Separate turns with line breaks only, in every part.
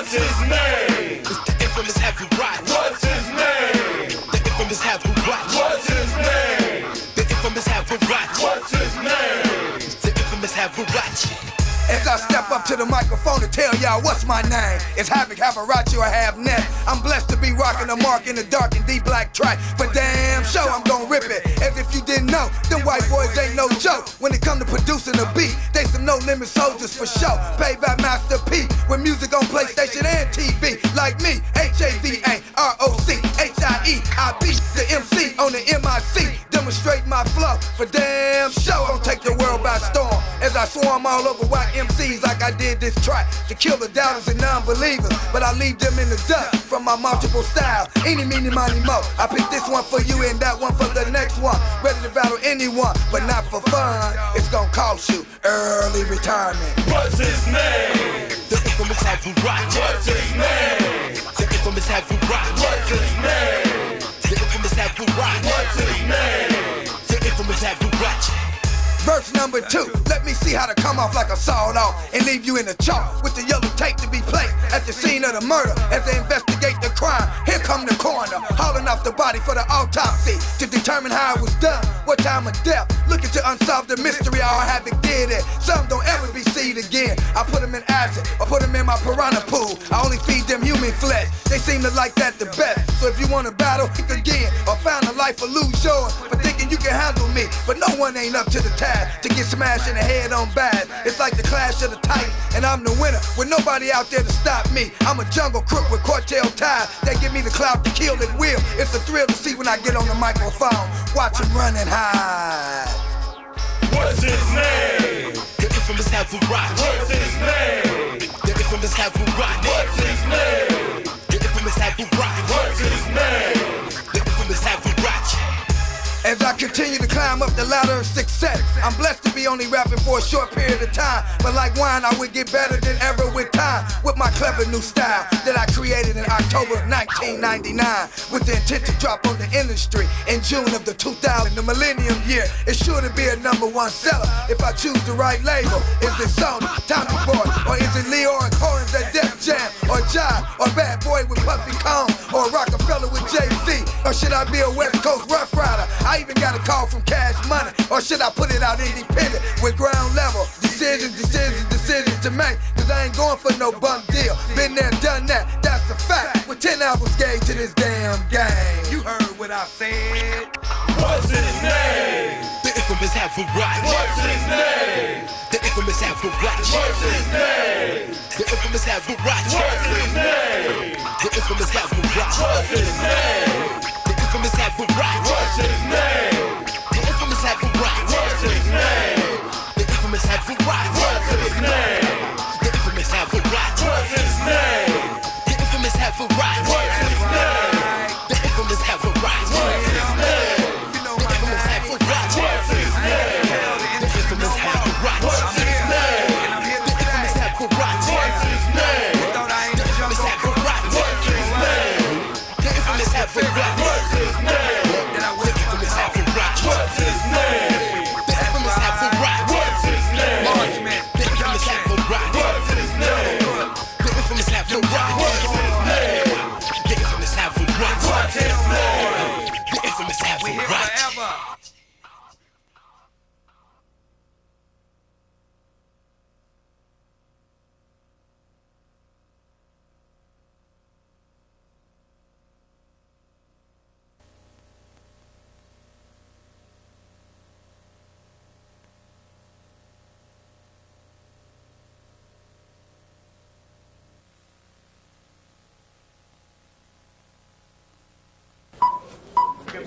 What's his name?
It's the infamous Hava'rochie.
What's his name?
The infamous Hava'rochie.
What's his name?
The infamous Hava'rochie.
What's his name?
The infamous Hava'rochie.
As I step up to the microphone to tell y'all what's my name, it's Hava'rochie or Have Net. I'm blessed to be rocking the mark in the dark and D black track. But damn sure I'm gon' rip it. As if you didn't know, them white boys ain't no joke. When it come to producing a beat, they some no limit soldiers for sure. Paid by Master P with music on PlayStation and TV. Like me, Hava'rochie, the MC on the MIC. Demonstrate my flow for damn sure. I'll take the world by storm as I swarm all over white MCs like I did this track to kill the doubters and non-believers, but I leave them in the dust from my multiple styles. Eeny, meeny, miny, mo. I pick this one for you and that one for the next one. Ready to battle anyone, but not for fun. It's gonna cost you early retirement.
What's his name?
The infamous Hava'rochie.
What's his name?
The infamous Hava'rochie.
What's his name?
The infamous Hava'rochie.
What's his name?
The infamous Hava'rochie.
Verse number 2, let me see how to come off like a sawed off and leave you in the chalk with the yellow tape to be placed at the scene of the murder as they investigate the crime. Here come the coroner, hauling off the body for the autopsy to determine how it was done, what time of death, looking to unsolve the mystery how Havoc did it. Some don't ever be seen again. I put them in acid or put them in my piranha pool. I only feed them human flesh. They seem to like that the best. So if you want to battle, pick again or found a life or lose yours for thinking you can handle me. But no one ain't up to the task to get smashed in the head on bad. It's like the clash of the titans, and I'm the winner with nobody out there to stop me. I'm a jungle crook with courtail ties that give me the clout to kill at will. It's a thrill to see when I get on the microphone. Watch him run and hide.
What's his name?
The infamous Hava'rochie.
What's his name?
The infamous Hava'rochie.
What's his name?
The infamous Hava'rochie.
What's his name?
The infamous Hava'rochie.
As I continue to climb up the ladder of success, I'm blessed to be only rapping for a short period of time. But like wine, I would get better than ever with time. With my clever new style that I created in October of 1999, with the intent to drop on the industry in June of the 2000, the millennium year. It's sure to be a #1 seller if I choose the right label. Is it Sony, Tommy Boy, or is it Leo and Corin's at Def Jam, or Jive, or Bad Boy with Puffy Cone, or Rockefeller with Jay-Z, or should I be a West Coast Rough Rider? I even got a call from Cash Money, or should I put it out independent with ground level decisions to make? Cause I ain't going for no bum deal. Been there, done that, that's a fact. With 10 albums gave to this damn game. You heard what I said.
What's his name?
The infamous Hava'rochie.
What's his name?
The infamous Hava'rochie.
What's his name?
The infamous Hava'rochie.
What's his name?
The infamous Hava'rochie.
What's his name?
The infamous Hava'rochie.
What's his name?
The infamous Hava'rochie.
What's his name?
The infamous Hava'rochie.
What's his name?
The infamous Hava'rochie.
What's his name?
The infamous Hava'rochie.
What's his name?
The infamous Hava'rochie.
What's his name?
The infamous Hava'rochie.
What's his name?
The infamous Hava'rochie.
What's his name?
The infamous Hava'rochie.
What's his name?
The infamous Hava'rochie.
What's his name?
The infamous Hava'rochie.
What's his name?
The infamous Hava'rochie.
What's his name?
The infamous Hava'rochie.
What's his name?
The infamous Hava'rochie.
What's his name?
The infamous Hava'rochie.
What's his name?
The infamous Hava'rochie.
What's his name?
The infamous Hava'rochie.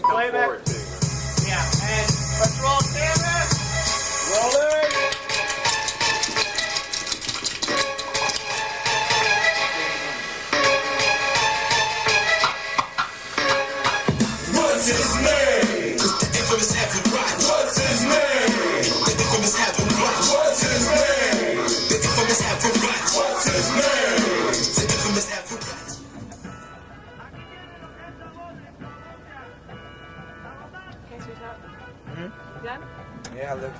Playback. Yeah, and let's roll camera. Rolling.
What's his name?
The infamous Hava'rochie.
What's his name?
The infamous Hava'rochie.
What's his name?
The infamous Hava'rochie.
What's his name?
The infamous Hava'rochie.
Done?
Yeah, look.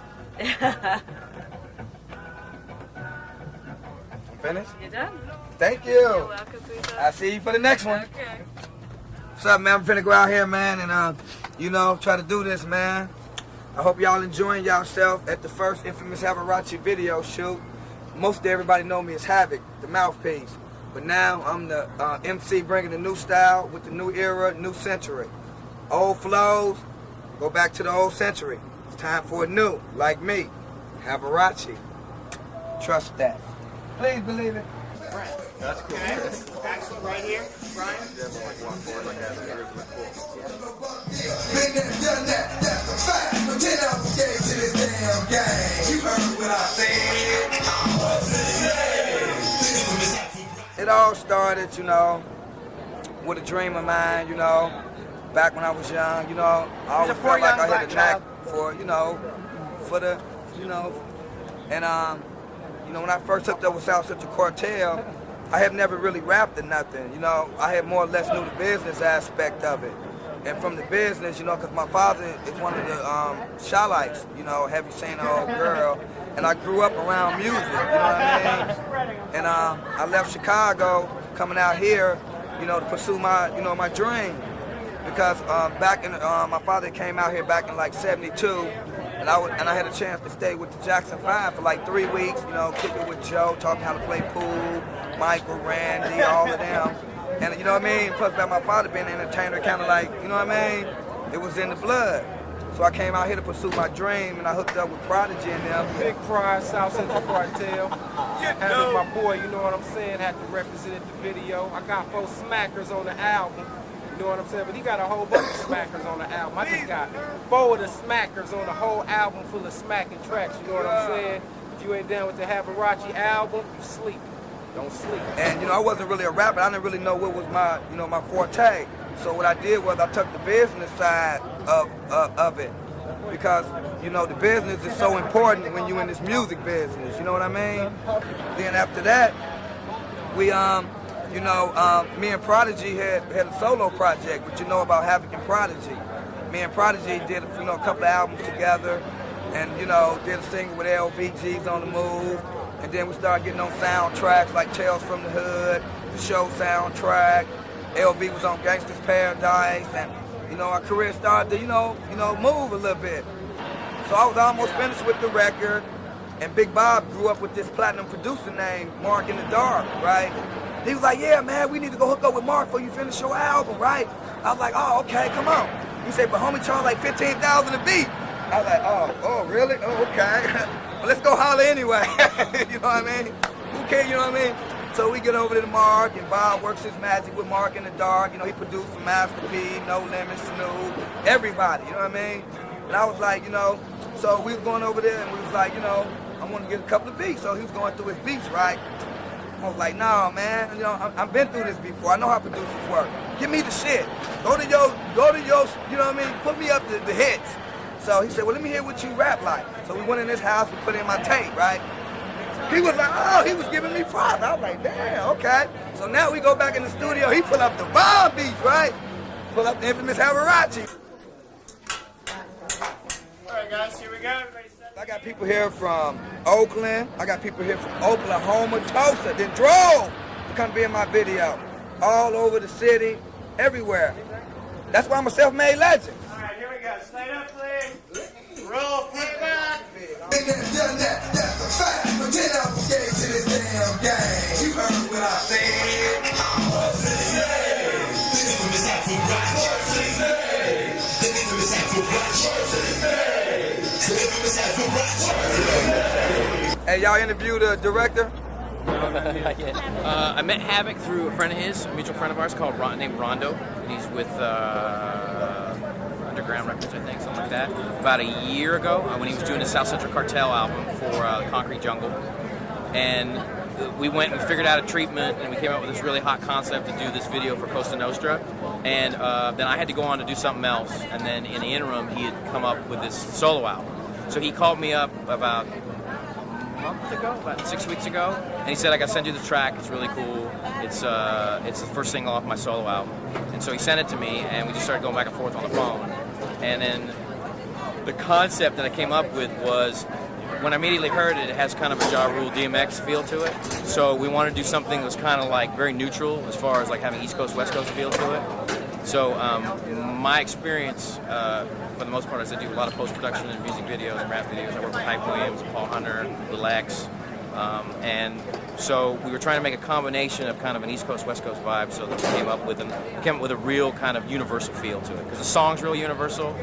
Finished?
You done?
Thank you.
You're welcome, sweetheart.
I'll see you for the next one.
Okay.
What's up, man? I'm finna go out here, man, and you know, try to do this, man. I hope y'all enjoying yourself at the first infamous Hava'rochie video shoot. Most of everybody know me as Havoc, the mouthpiece. But now I'm the MC bringing the new style with the new era, new century. Old flows, go back to the old century. It's time for a new, like me, Hava'rochie. Trust that. Please believe it.
That's cool. Axel right here, Brian.
Been
there, done that, that's a fact. But 10 out the gate to this damn game. You heard what I said.
It all started, you know, with a dream of mine, you know, back when I was young, you know, I always felt like I had a knack for, you know, for the, you know, and, you know, when I first hooked up with South Central Cartel, I have never really rapped or nothing, you know, I had more or less knew the business aspect of it. And from the business, you know, because my father is one of the Shalites, you know, have you seen an old girl? And I grew up around music, you know what I mean? And I left Chicago, coming out here, you know, to pursue my, you know, my dream. Because back in, my father came out here back in like '72, and I had a chance to stay with the Jackson 5 for like 3 weeks, you know, kicking with Joe, talking how to play pool, Michael, Randy, all of them. And you know what I mean? Plus, by my father being an entertainer, kind of like, you know what I mean? It was in the blood. So I came out here to pursue my dream, and I hooked up with Prodigy and them.
Big Pride, South Central Cartel. Having my boy, you know what I'm saying, had to represent the video. I got 4 smackers on the album, you know what I'm saying? But he got a whole bunch of smackers on the album. I just got 4 of the smackers on the whole album full of smacking tracks, you know what I'm saying? If you ain't down with the Hava'rochie album, you sleep. Don't sleep.
And you know, I wasn't really a rapper. I didn't really know what was my, you know, my forte. So what I did was I took the business side of it, because you know the business is so important when you're in this music business. You know what I mean? Then after that, we you know, me and Prodigy had a solo project, which you know about Havoc and Prodigy. Me and Prodigy did, you know, a couple of albums together, and you know, did a single with LVG's on the Move. And then we started getting on soundtracks like Tales from the Hood, the show soundtrack. LV was on Gangsta's Paradise, and you know our career started to you know move a little bit. So I was almost finished with the record, and Big Bob grew up with this platinum producer named Mark in the Dark, right? He was like, yeah man, we need to go hook up with Mark before you finish your album, right? I was like, oh okay, come on. He said, but homie charge like $15,000 a beat. I was like, oh really? Oh okay. But let's go holler anyway, you know what I mean? Who cares, you know what I mean? So we get over to the Mark, and Bob works his magic with Mark in the Dark. You know, he produced for Master P, No Limit, Snoop, everybody, you know what I mean? And I was like, you know, so we was going over there, and we was like, you know, I want to get a couple of beats. So he was going through his beats, right? I was like, nah, man, you know, I've been through this before. I know how producers work. Give me the shit. Go to your, you know what I mean? Put me up the hits. So he said, well, let me hear what you rap like. So we went in his house, we put in my tape, right? He was like, oh, he was giving me props. I was like, damn, okay. So now we go back in the studio, he pull up the bomb beats, right? Pull up the infamous Hava'rochie.
All right, guys, here we go. Everybody set.
I got people here from Oakland. I got people here from Oklahoma, Tulsa, then drove to come be in my video. All over the city, everywhere. That's why I'm a self-made legend.
All right, here we go. Slide up, please. Roll playback.
Been there, done that, that's a fact. But 10 out the gate to this damn game. You heard what I said.
The infamous Hava'rochie. The infamous Hava'rochie. The infamous Hava'rochie.
Hey, y'all interview the director?
I met Havoc through a friend of his, a mutual friend of ours named Rondo. He's with Underground Records, I think, something like that. About a year ago, when he was doing his South Central Cartel album for Concrete Jungle. And we went and figured out a treatment, and we came up with this really hot concept to do this video for Costa Nostra. And then I had to go on to do something else. And then in the interim, he had come up with this solo album. So he called me up about a month ago, about 6 weeks ago, and he said, I gotta send you the track, it's really cool. It's the first single off my solo album. And so he sent it to me, and we just started going back and forth on the phone. And then the concept that I came up with was when I immediately heard it, it has kind of a Ja Rule DMX feel to it. So we wanted to do something that was kind of like very neutral as far as like having East Coast, West Coast feel to it. So my experience, for the most part, is I do a lot of post-production and music videos and rap videos. I work with Hype Williams, Paul Hunter, Lil X. And so we were trying to make a combination of kind of an East Coast, West Coast vibe, so that we came up with a real kind of universal feel to it. Because the song's real universal.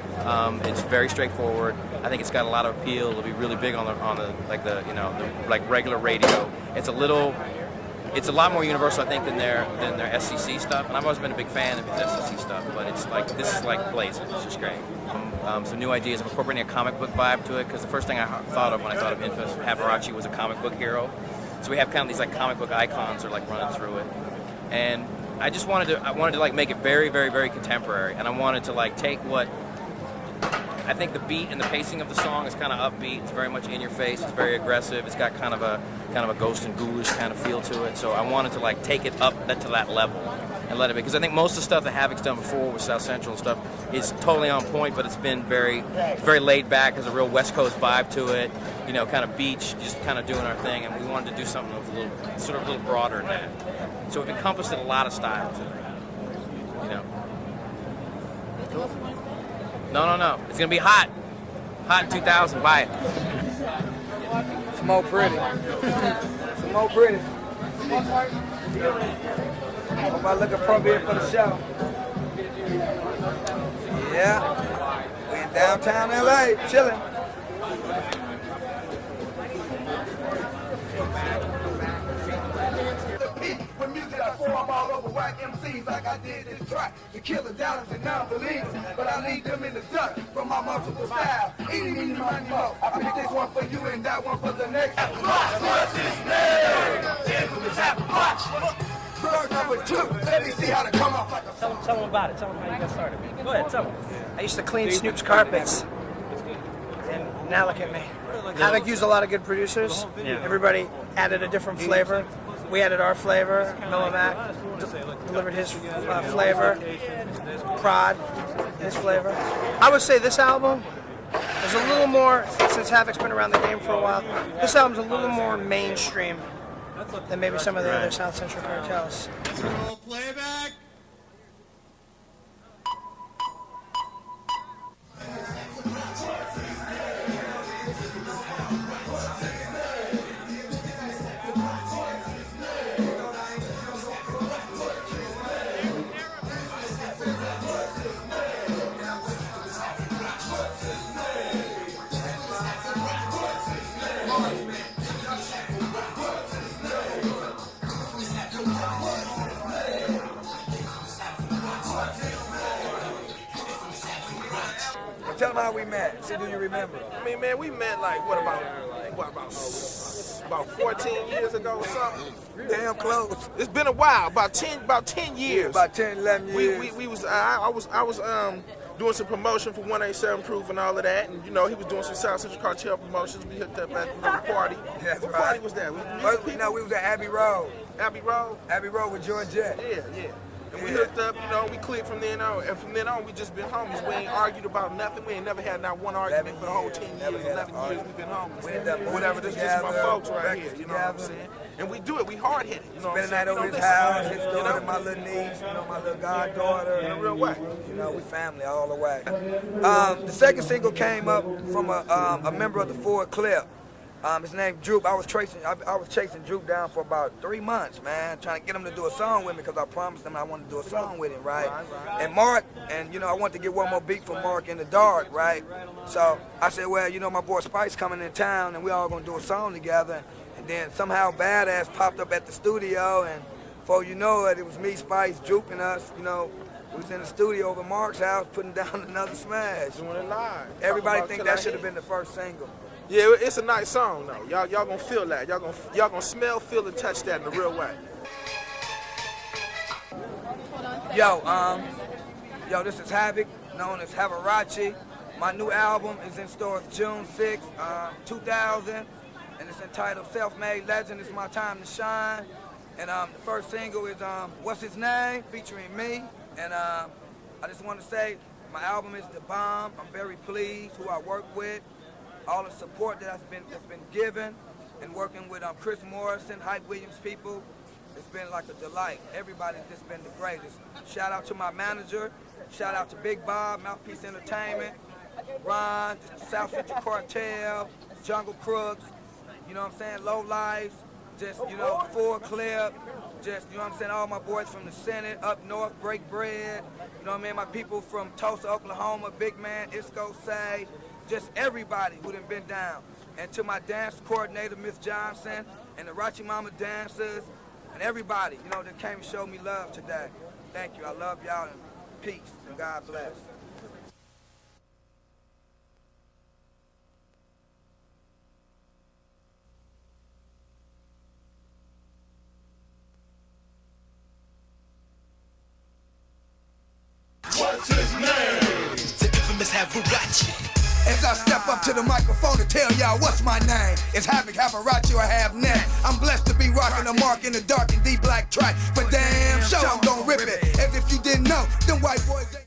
It's very straightforward. I think it's got a lot of appeal. It'll be really big on the regular radio. It's a lot more universal, I think, than their SCC stuff. And I've always been a big fan of his SCC stuff, but it's like this is like blazing. It's just great. Some new ideas. I'm incorporating a comic book vibe to it because the first thing I thought of when I thought of Infamous Hava'rochie was a comic book hero. So we have kind of these like comic book icons that are like running through it, and I wanted to like make it very, very, very contemporary, and I wanted to like take what I think the beat and the pacing of the song is kind of upbeat. It's very much in your face. It's very aggressive. It's got kind of a ghost and ghoulish kind of feel to it. So I wanted to like take it up to that level and let it be, because I think most of the stuff that Havoc's done before with South Central and stuff is totally on point, but it's been very laid back. There's a real West Coast vibe to it, you know, kind of beach, just kind of doing our thing, and we wanted to do something that was a little broader than that. So we've encompassed a lot of styles, you know. No. It's gonna be hot. Hot in 2000. Buy it.
It's more pretty. It's more pretty. Hope I look appropriate for the show. Yeah. We in downtown LA, chilling. With music I form all over whack MCs like I did this track. The killer doubters and non-believers, but I leave them in the dust from my multiple styles. Eating money more. I pick this one for you and that one for the next. What's his name? Infamous Hava'rochie. Bird number 2. Let me see how to come off like a
Tell them about it. Tell them how you got started. Go ahead, tell them. I used to clean Snoop's carpets, and now look at me. Havoc used a lot of good producers. Yeah. Everybody added a different flavor. We added our flavor. Noah Mac delivered his flavor. Prod, his flavor. I would say this album is a little more, since Havoc's been around the game for a while, this album's a little more mainstream than maybe some of the other South Central cartels.
Playback.
Tell them how we met. See, do you remember?
I mean, man, we met like about 14 years ago or something.
Damn close.
It's been a while, about 10 years.
About 10, 11 years.
I was doing some promotion for 187 Proof and all of that, and you know he was doing some South Central Cartel promotions. We hooked up at the party.
That's
what
right.
party was that?
We was at Abbey Road.
Abbey Road?
Abbey Road with Georgette.
Yeah. And we hooked up, you know, we clicked from then on. And from then on, we just been homies. We ain't argued about nothing. We ain't never had not one argument for the whole 10 years, 11 years we've been homies.
We ended up
whatever, this is just my folks right here, you know what I'm
together.
saying? And we do it, we hard-headed, you know what I'm
Spending night
saying?
over his house, his daughter, my little niece, you know, my little goddaughter.
In a real way.
You know, we family all the way. The second single came up from a member of the Ford Clip. His name Droop. I was chasing Droop down for about 3 months, man, trying to get him to do a song with me because I promised him I wanted to do a song with him, right? And Mark, and you know, I wanted to get one more beat from Mark in the dark, right? So I said, well, you know, my boy Spice coming in town, and we all gonna do a song together. And then somehow Badass popped up at the studio, and before you know it, it was me, Spice, Droop, and us, you know. We was in the studio over Mark's house putting down another smash.
Doing it live.
Everybody think that should have been the first single.
Yeah, it's a nice song though. Y'all gonna feel that. Y'all gonna smell, feel, and touch that in a real way.
Yo, this is Havoc, known as Hava'rochie. My new album is in stores June 6th, 2000, and it's entitled Self-Made Legend. It's my time to shine. And the first single is What's His Name, featuring me. And I just want to say my album is the bomb. I'm very pleased who I work with. all the support that's been given, and working with Chris Morrison, Hype Williams people. It's been like a delight. Everybody's just been the greatest. Shout out to my manager. Shout out to Big Bob, Mouthpiece Entertainment, Ron, South Central Cartel, Jungle Crooks, you know what I'm saying, Low Life, just, you know, Full Clip, just, you know what I'm saying, all my boys from the Senate, up north, Break Bread, you know what I mean, my people from Tulsa, Oklahoma, Big Man, Isco Say, just everybody who done been down. And to my dance coordinator, Miss Johnson, and the Hava'rochie Mama dancers, and everybody, you know, that came and showed me love today. Thank you. I love y'all, and peace, and God bless.
What's his name? The infamous Hava'rochie.
As I step up to the microphone to tell y'all what's my name. It's Hava'rochie or Have-Net. I'm blessed to be rocking the mark in the dark and D-black track. But damn sure I'm gonna rip it. As if you didn't know, them white boys ain't.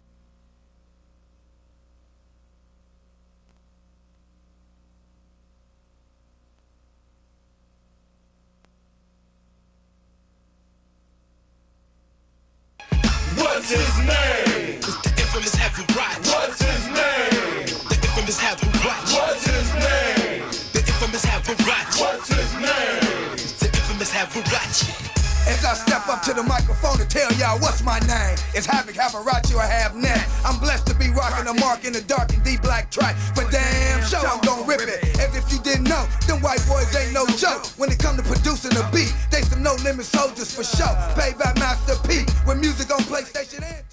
What's his name? The infamous Hava'rochie. What's his name? The infamous Hava'rochie. What's his name? The infamous Hava'rochie. What's his name? The infamous Hava'rochie.
As I step up to the microphone to tell y'all what's my name. It's Hava'rochie or Have-Net. I'm blessed to be rocking the mark in the dark and D-black track. But damn sure I'm gonna rip it. As if you didn't know, them white boys ain't no joke. When it come to producing a beat, they some no-limit soldiers for sure. Paid by Master P with music on PlayStation and